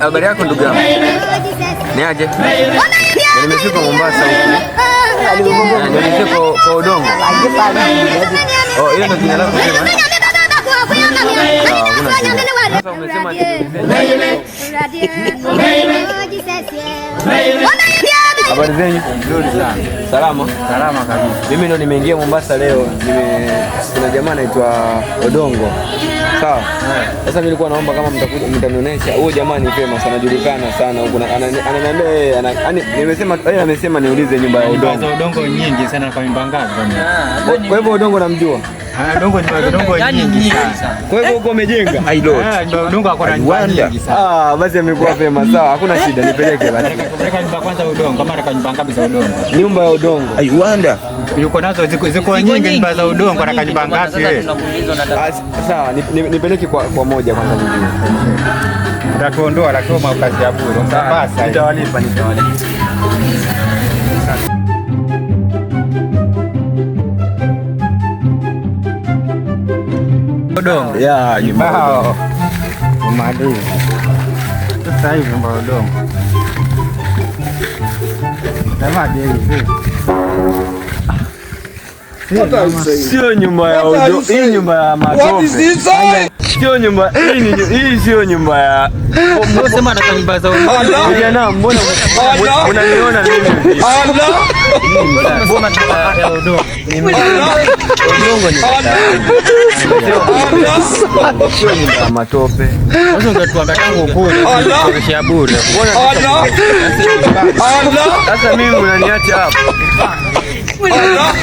Habari yako ndugu yangu? Ni aje? Nimefika Mombasa huko. Nimefika kwa Udongo. Oh, hiyo ndio jina lako sema? Sasa umesema habari zenyu? Nzuri sana. Salama? Salama kabisa. Mimi ndo nimeingia Mombasa leo. Kuna jamaa anaitwa Odongo. Sawa? Sasa mimi nilikuwa naomba kama mtanionyesha. Huyo jamaa ni famous, anajulikana sana huko. Ananiambia nimesema yeye amesema niulize nyumba ya Odongo. Odongo nyingi sana kwa nyumba ngapi? Kwa hivyo Odongo namjua. Odongo nyingi sana. Kwa hivyo uko umejenga? Odongo ako na nyumba nyingi sana. Basi amekuwa famous. Sawa, hakuna shida, nipeleke basi. Peleka nyumba kwanza Odongo, kama nataka nyumba ngapi za Odongo? Nyumba ya Odongo. Aiwanda. Yuko nazo ziko nyingi nyumba za Odongo, nataka nyumba ngapi wewe? Sawa, nipeleke kwa moja kwanza nijue. Utatuondoa lakini kazi ya bure. Mombasa. Nitawalipa. Odongo. Ya, nyumba. Umadi. Sasa hivi nyumba Odongo. Sio nyumba ya Odongo, hii nyumba ya matope. Sio nyumba, hii sio nyumba ya. Unasema ana nyumba za Odongo. Jana mbona unaniona mimi? Mbona ya Odongo? Odongo ni sio nyumba ya matope. Sasa ungetuambia tangu kule kwa bure. Sasa mimi unaniacha hapa. Allah.